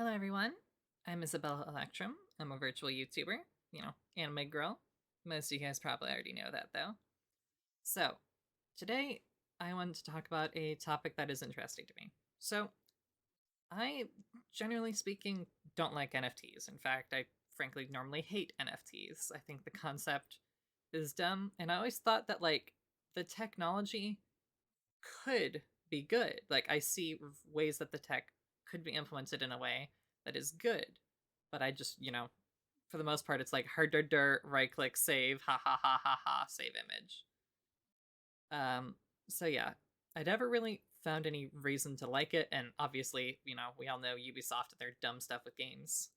Hello, everyone. I'm Isabella Electrum. I'm a virtual YouTuber, anime girl. Most of you guys probably already know that, though. So, today I wanted to talk about a topic that is interesting to me. So, I, generally speaking, don't like NFTs. In fact, I frankly normally hate NFTs. I think the concept is dumb, and I always thought that, the technology could be good. Like, I see ways that the tech could be implemented in a way that is good. But I just, for the most part, it's like harder dirt, right click, save, ha ha ha ha ha, save image. So yeah, I never really found any reason to like it, and obviously, we all know Ubisoft and their dumb stuff with games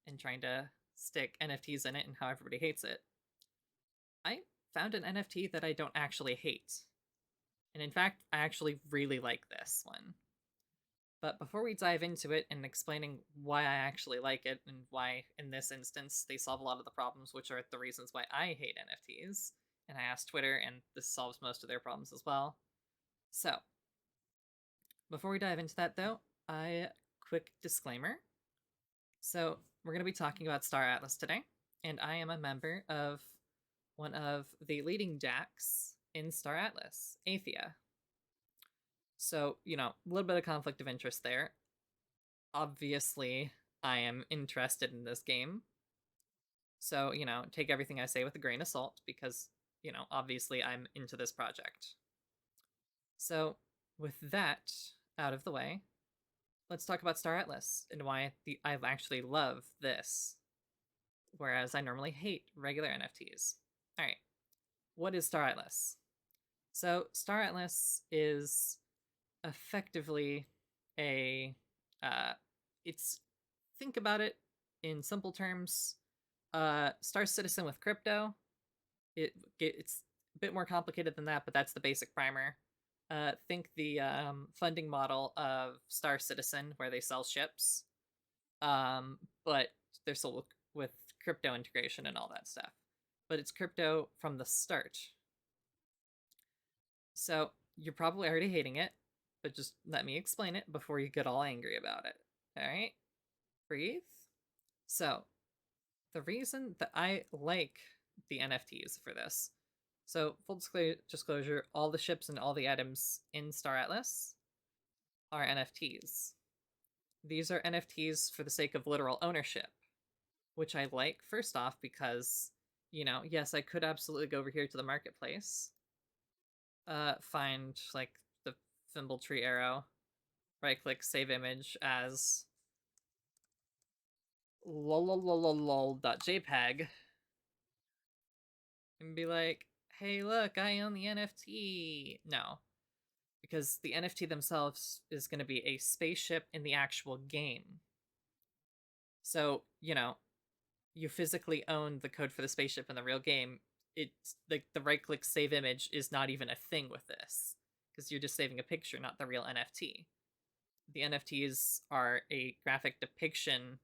and trying to stick NFTs in it and how everybody hates it. I found an NFT that I don't actually hate. And in fact, I actually really like this one. But before we dive into it and explaining why I actually like it and why, in this instance, they solve a lot of the problems, which are the reasons why I hate NFTs, and I asked Twitter, and this solves most of their problems as well. So, before we dive into that, though, quick disclaimer. So, we're going to be talking about Star Atlas today, and I am a member of one of the leading DACs in Star Atlas, Athea. So, a little bit of conflict of interest there. Obviously, I am interested in this game. So, take everything I say with a grain of salt because, obviously I'm into this project. So, with that out of the way, let's talk about Star Atlas and why I actually love this, whereas I normally hate regular NFTs. All right, what is Star Atlas? So, Star Atlas is effectively a it's think about it in simple terms. Star Citizen with crypto. It's a bit more complicated than that, but that's the basic primer. Think the funding model of Star Citizen, where they sell ships, but they're sold with crypto integration and all that stuff. But it's crypto from the start. So you're probably already hating it, but just let me explain it before you get all angry about it. All right? Breathe. So, the reason that I like the NFTs for this. So, full disclosure, all the ships and all the items in Star Atlas are NFTs. These are NFTs for the sake of literal ownership, which I like, first off, because, yes, I could absolutely go over here to the marketplace, find, like, the Thimble Tree arrow, right click, save image as lol.jpg and be like, hey, look, I own the NFT. No, because the NFT themselves is going to be a spaceship in the actual game. So, you physically own the code for the spaceship in the real game. It's like the right click save image is not even a thing with this because you're just saving a picture, not the real NFT. The NFTs are a graphic depiction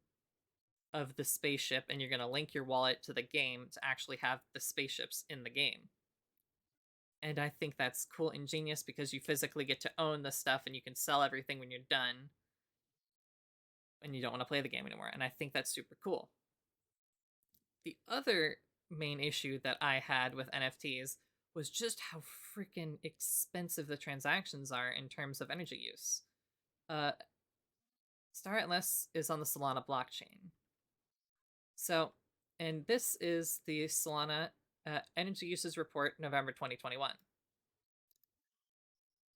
of the spaceship, and you're going to link your wallet to the game to actually have the spaceships in the game. And I think that's cool and genius because you physically get to own the stuff and you can sell everything when you're done and you don't want to play the game anymore. And I think that's super cool. The other main issue that I had with NFTs was just how freaking expensive the transactions are in terms of energy use. Star Atlas is on the Solana blockchain. So, and this is the Solana Energy Uses Report, November 2021.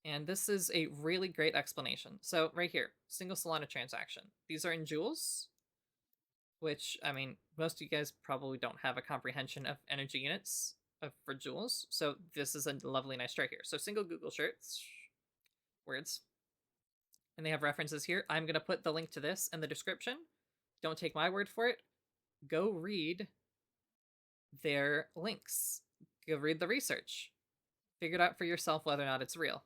And this is a really great explanation. So right here, single Solana transaction. These are in joules, which, I mean, most of you guys probably don't have a comprehension of energy units for joules. So this is a lovely, nice chart here. So single Google shirts, words, and they have references here. I'm going to put the link to this in the description. Don't take my word for it. Go read their links. Go read the research. Figure it out for yourself whether or not it's real.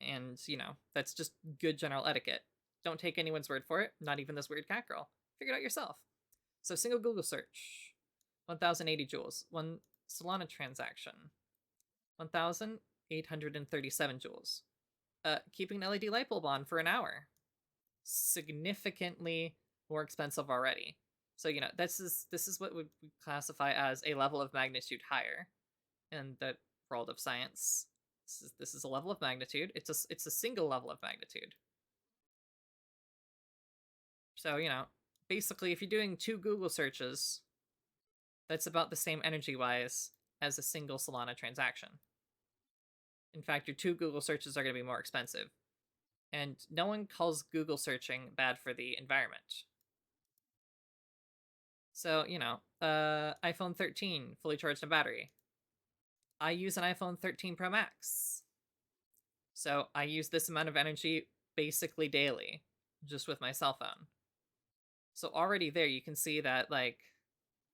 And, that's just good general etiquette. Don't take anyone's word for it, not even this weird cat girl. Figure it out yourself. So, single Google search, 1,080 joules. One Solana transaction, 1,837 joules. Keeping an LED light bulb on for an hour, significantly more expensive already. So, you know, this is what would we classify as a level of magnitude higher in the world of science. This is a level of magnitude. It's a single level of magnitude. So, you know, basically if you're doing 2 Google searches, that's about the same energy wise as a single Solana transaction. In fact, your 2 Google searches are going to be more expensive. And no one calls Google searching bad for the environment. So, you know, iPhone 13, fully charged in battery. I use an iPhone 13 Pro Max. So I use this amount of energy basically daily, just with my cell phone. So already there, you can see that, like,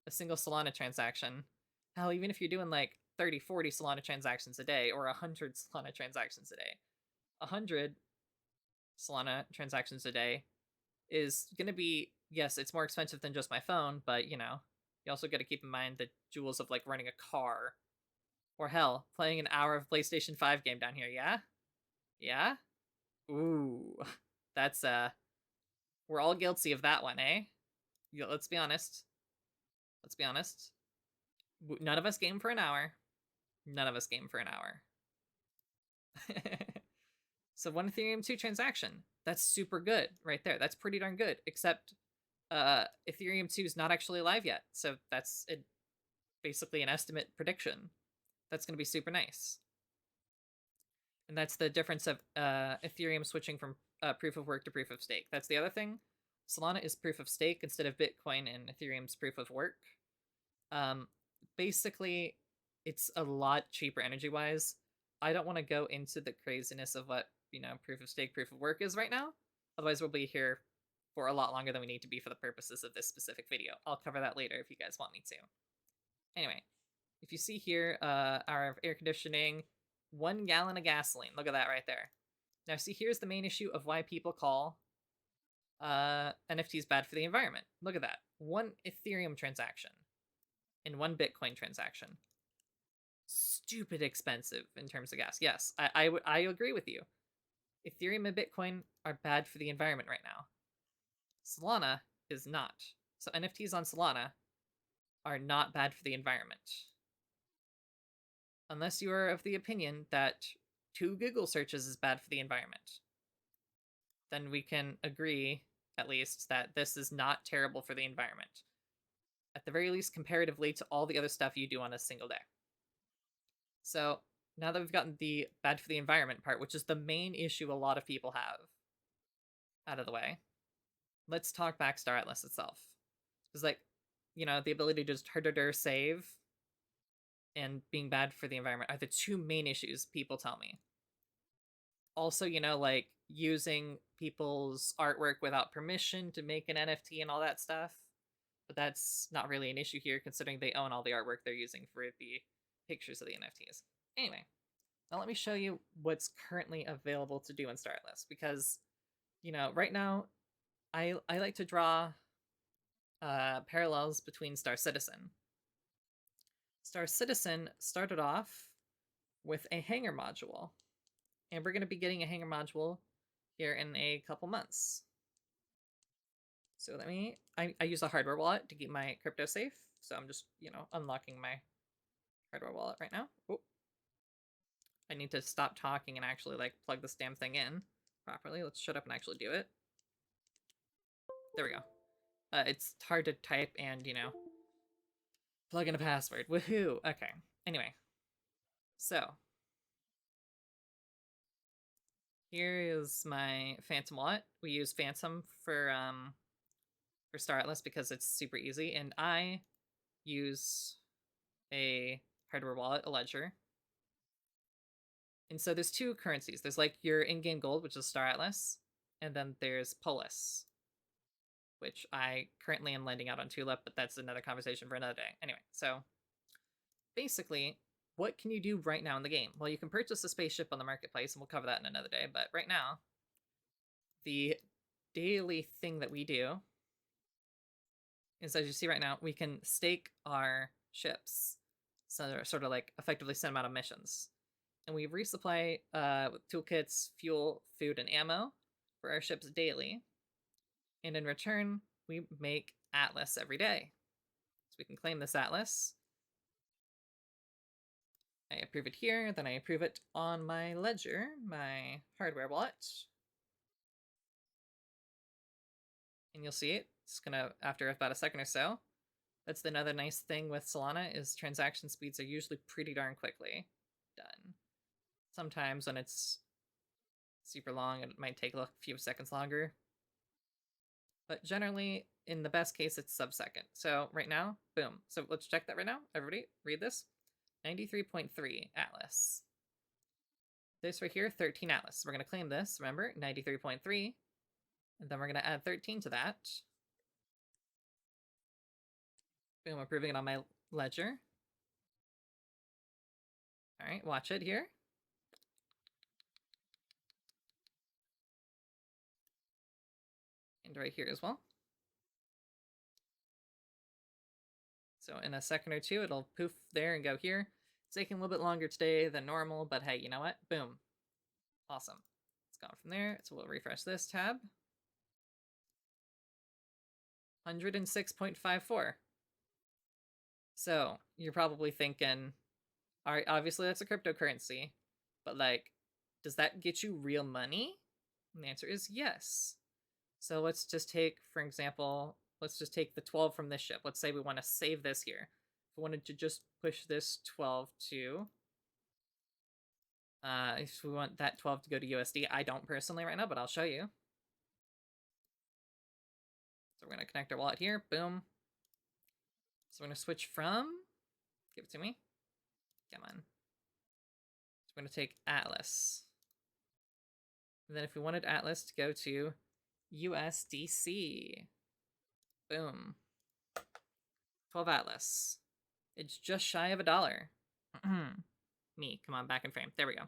a single Solana transaction, hell, even if you're doing like 30, 40 Solana transactions a day, or 100 Solana transactions a day, 100 Solana transactions a day is going to be, yes, it's more expensive than just my phone, but, you know, you also got to keep in mind the jewels of, like, running a car, or hell, playing an hour of PlayStation 5 game down here, yeah? Yeah? Ooh, that's, we're all guilty of that one, eh? Yeah, let's be honest. Let's be honest. None of us game for an hour. None of us game for an hour. So 1 Ethereum 2 transaction. That's super good right there. That's pretty darn good. Except Ethereum 2 is not actually live yet. So that's basically an estimate prediction. That's going to be super nice. And that's the difference of Ethereum switching from proof of work to proof of stake. That's the other thing. Solana is proof of stake instead of Bitcoin, and Ethereum's proof of work. Basically, it's a lot cheaper energy-wise. I don't want to go into the craziness of what, you know, proof of stake, proof of work is right now. Otherwise, we'll be here for a lot longer than we need to be for the purposes of this specific video. I'll cover that later if you guys want me to. Anyway, if you see here, our air conditioning, 1 gallon of gasoline. Look at that right there. Now, see, here's the main issue of why people call NFTs bad for the environment. Look at that. 1 Ethereum transaction and 1 Bitcoin transaction. Stupid expensive in terms of gas. Yes, I agree with you. Ethereum and Bitcoin are bad for the environment right now. Solana is not. So NFTs on Solana are not bad for the environment. Unless you are of the opinion that 2 Google searches is bad for the environment. Then we can agree, at least, that this is not terrible for the environment. At the very least, comparatively to all the other stuff you do on a single day. So, now that we've gotten the bad for the environment part, which is the main issue a lot of people have, out of the way, let's talk Backstar Atlas itself. Because, like, you know, the ability to just harder save and being bad for the environment are the 2 main issues people tell me. Also, you know, like, using people's artwork without permission to make an NFT and all that stuff. But that's not really an issue here, considering they own all the artwork they're using for the pictures of the NFTs. Anyway, now let me show you what's currently available to do in Star Atlas, because, you know, right now, I like to draw parallels between Star Citizen. Star Citizen started off with a hangar module, and we're going to be getting a hangar module here in a couple months. So let me, I use a hardware wallet to keep my crypto safe, so I'm just, you know, unlocking my hardware wallet right now. Oh. I need to stop talking and actually, like, plug this damn thing in properly. Let's shut up and actually do it. There we go. It's hard to type and, you know, plug in a password. Woohoo! Okay. Anyway. So. Here is my Phantom wallet. We use Phantom for Star Atlas because it's super easy, and I use a hardware wallet, a ledger. And so there's 2 currencies. There's, like, your in-game gold, which is Star Atlas, and then there's Polis, which I currently am lending out on Tulip, but that's another conversation for another day. Anyway, so basically, what can you do right now in the game? Well, you can purchase a spaceship on the marketplace, and we'll cover that in another day, but right now, the daily thing that we do is, as you see right now, we can stake our ships. So they're sort of, like, effectively send them out on missions. And we resupply with toolkits, fuel, food, and ammo for our ships daily. And in return, we make Atlas every day. So we can claim this Atlas. I approve it here, then I approve it on my ledger, my hardware wallet. And you'll see it's gonna, after about a second or so. That's another nice thing with Solana is transaction speeds are usually pretty darn quickly done. Sometimes when it's super long, it might take a few seconds longer. But generally, in the best case, it's sub-second. So right now, boom. So let's check that right now. Everybody, read this. 93.3 Atlas. This right here, 13 Atlas. We're going to claim this, remember, 93.3. And then we're going to add 13 to that. Boom, approving it on my ledger. All right, watch it here. And right here as well. So in a second or two, it'll poof there and go here. It's taking a little bit longer today than normal, but hey, you know what? Boom. Awesome. It's gone from there. So we'll refresh this tab. 106.54. So you're probably thinking, all right, obviously that's a cryptocurrency, but like, does that get you real money? And the answer is yes. So let's just take, for example, let's just take the 12 from this ship. Let's say we want to save this here. If we wanted to just push this 12 to, if we want that 12 to go to USD, I don't personally right now, but I'll show you. So we're going to connect our wallet here, boom. So we're going to switch from, give it to me, come on. So we're going to take Atlas. And then if we wanted Atlas to go to USDC, boom. 12 Atlas. It's just shy of $1. Me, come on, back in frame. There we go.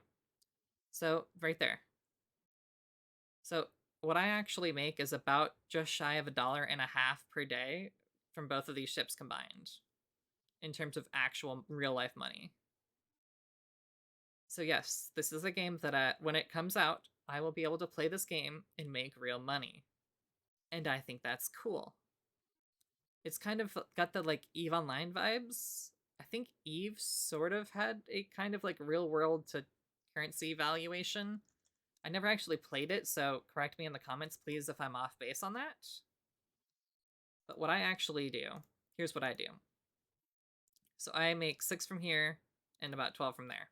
So, right there. So, what I actually make is about just shy of $1.50 per day from both of these ships combined, in terms of actual real-life money. So yes, this is a game that when it comes out, I will be able to play this game and make real money. And I think that's cool. It's kind of got the like EVE Online vibes. I think EVE sort of had a kind of like real world to currency valuation. I never actually played it, so correct me in the comments, please, if I'm off base on that. But what I actually do, here's what I do. So I make 6 from here and about 12 from there.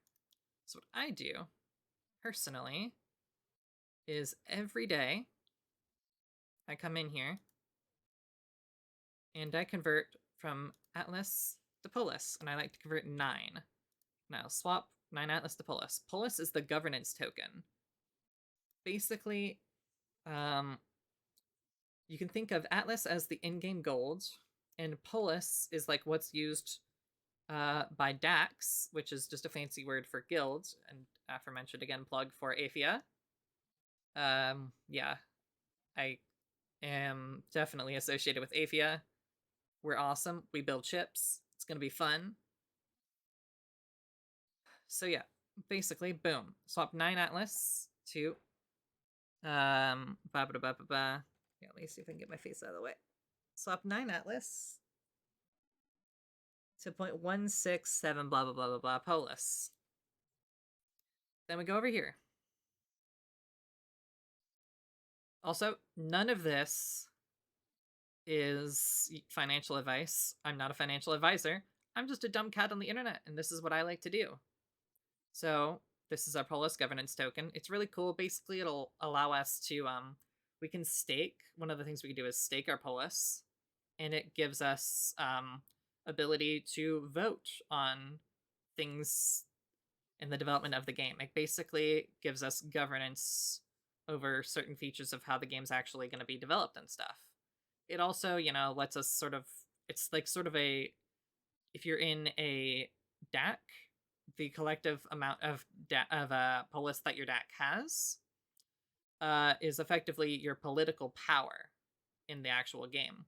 So what I do, personally, is every day I come in here and I convert from Atlas to Polis, and I like to convert 9. Now swap 9 Atlas to Polis. Polis is the governance token. Basically, you can think of Atlas as the in-game gold, and Polis is like what's used by DAX, which is just a fancy word for guilds, and aforementioned again, plug for Aphia. Yeah, I am definitely associated with Aphia. We're awesome. We build chips. It's gonna be fun. So yeah, basically, boom. Swap 9 Atlas to yeah, let me see if I can get my face out of the way. Swap 9 Atlas to 0.167 blah blah blah blah blah Polis. Then we go over here. Also, none of this is financial advice. I'm not a financial advisor. I'm just a dumb cat on the internet, and this is what I like to do. So this is our Polis governance token. It's really cool. Basically, it'll allow us to, we can stake. One of the things we can do is stake our Polis, and it gives us ability to vote on things in the development of the game. It basically gives us governance over certain features of how the game's actually going to be developed and stuff. It also, you know, lets us sort of, it's like sort of a, if you're in a DAC, the collective amount of Polis that your DAC has is effectively your political power in the actual game.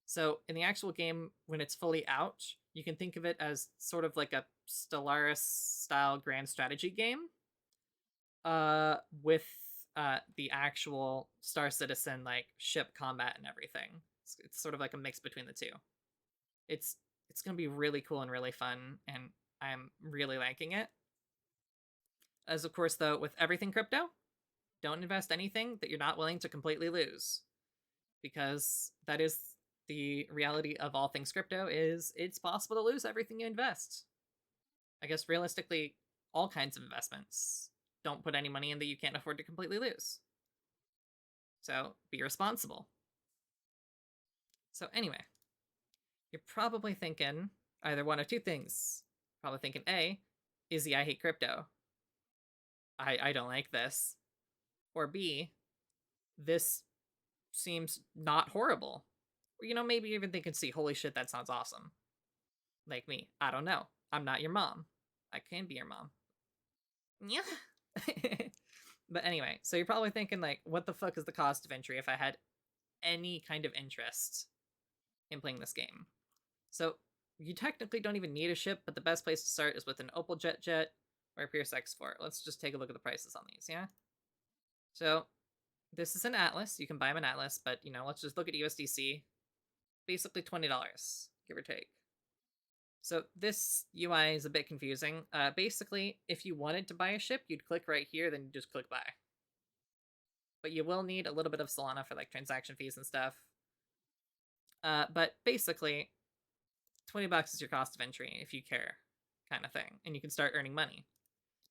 So in the actual game, when it's fully out, you can think of it as sort of like a Stellaris-style grand strategy game with the actual Star Citizen like ship combat and everything. It's sort of like a mix between the two. It's it's gonna be really cool and really fun, and I'm really liking it. As of course, though, with everything crypto, don't invest anything that you're not willing to completely lose, because that is the reality of all things crypto. Is it's possible to lose everything you invest. I guess realistically, all kinds of investments. Don't put any money in that you can't afford to completely lose. So be responsible. So anyway, you're probably thinking either one of two things. Probably thinking A, Izzy, I hate crypto. I don't like this. Or B, this seems not horrible. Or, you know, maybe even thinking, see, holy shit, that sounds awesome. Like me. I don't know. I'm not your mom. I can be your mom. Yeah. But anyway, so you're probably thinking, like, what the fuck is the cost of entry if I had any kind of interest in playing this game? So you technically don't even need a ship, but the best place to start is with an Opal Jet or a Pierce X4. Let's just take a look at the prices on these, yeah? So this is an Atlas. You can buy them in Atlas, but, you know, let's just look at USDC. Basically $20, give or take. So this UI is a bit confusing. Basically, if you wanted to buy a ship, you'd click right here, then you just click buy. But you will need a little bit of Solana for like transaction fees and stuff. But basically, $20 is your cost of entry if you care, kind of thing, and you can start earning money.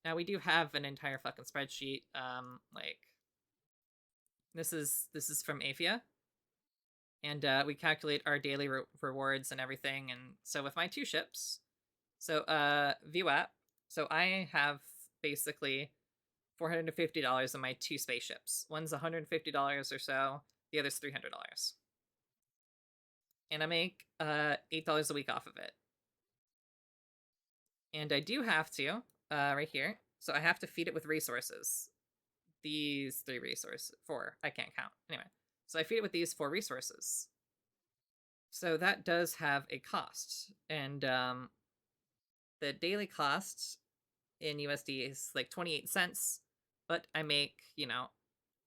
Now we do have an entire fucking spreadsheet. Like this is from Afia, and we calculate our daily rewards and everything. And so with my two ships, so VWAP, so I have basically $450 on my two spaceships. One's $150 or so, the other's $300. And I make $8 a week off of it. And I do have to, right here, so I have to feed it with resources. These 3 resources, 4, I can't count. Anyway, so I feed it with these 4 resources. So that does have a cost. And the daily cost in USD is like 28 cents, but I make, you know,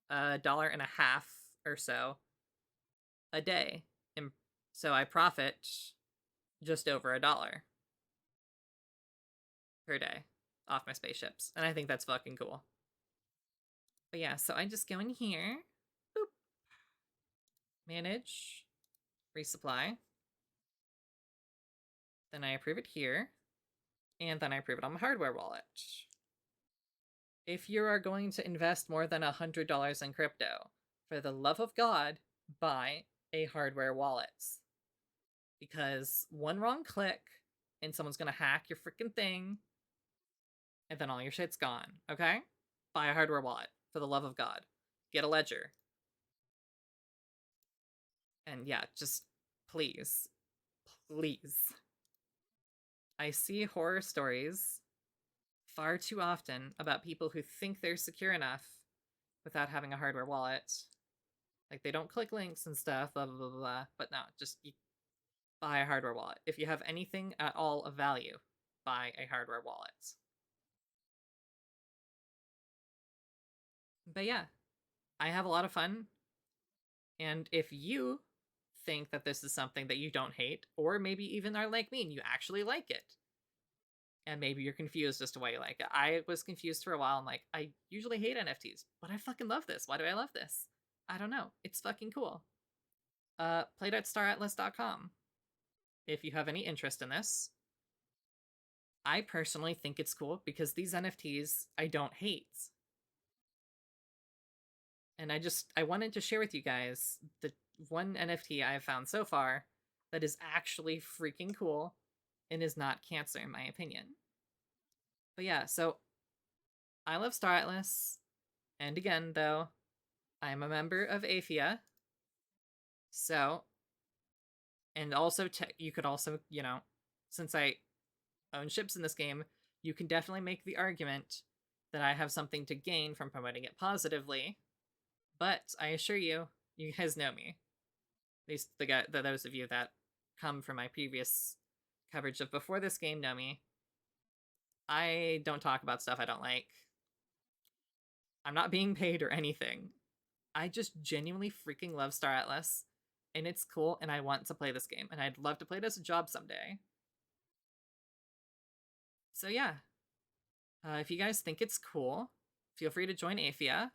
$1.50 or so a day. And so I profit just over $1 per day off my spaceships. And I think that's fucking cool. But yeah, so I just go in here, boop, manage, resupply. Then I approve it here, and then I approve it on my hardware wallet. If you are going to invest more than $100 in crypto, for the love of God, buy a hardware wallet. Because one wrong click, and someone's gonna hack your freaking thing, and then all your shit's gone, okay? Buy a hardware wallet, for the love of God. Get a ledger. And yeah, just please, please. I see horror stories far too often about people who think they're secure enough without having a hardware wallet. Like, they don't click links and stuff, blah, blah, blah, blah. But no, just buy a hardware wallet. If you have anything at all of value, buy a hardware wallet. But yeah, I have a lot of fun. And if you think that this is something that you don't hate, or maybe even are like me and you actually like it, and maybe you're confused as to why you like it. I was confused for a while. I'm like, I usually hate NFTs, but I fucking love this. Why do I love this? I don't know. It's fucking cool. Play.staratlas.com if you have any interest in this. I personally think it's cool because these NFTs I don't hate. And I wanted to share with you guys the one NFT I've found so far that is actually freaking cool and is not cancer, in my opinion. But yeah, so I love Star Atlas. And again, though, I'm a member of AFIA. So, and also, you could also, you know, since I own ships in this game, you can definitely make the argument that I have something to gain from promoting it positively. But I assure you, you guys know me. At least those of you that come from my previous coverage of before this game know me. I don't talk about stuff I don't like. I'm not being paid or anything. I just genuinely freaking love Star Atlas, and it's cool, and I want to play this game, and I'd love to play it as a job someday. So yeah, if you guys think it's cool, feel free to join Aphia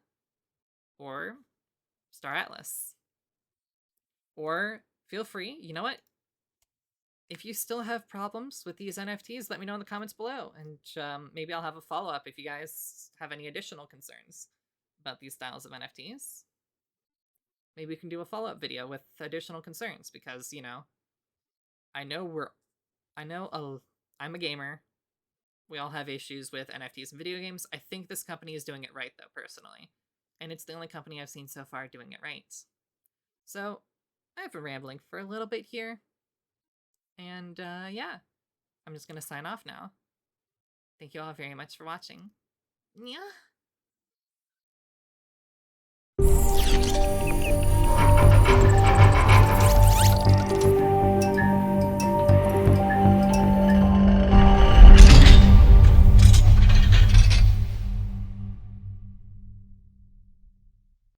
or Star Atlas. Or feel free, you know what? If you still have problems with these NFTs, let me know in the comments below, and maybe I'll have a follow-up if you guys have any additional concerns about these styles of NFTs. Maybe we can do a follow-up video with additional concerns, because, you know, I'm a gamer. We all have issues with NFTs and video games. I think this company is doing it right, though, personally. And it's the only company I've seen so far doing it right. So, I've been rambling for a little bit here. And, yeah. I'm just gonna sign off now. Thank you all very much for watching. Yeah.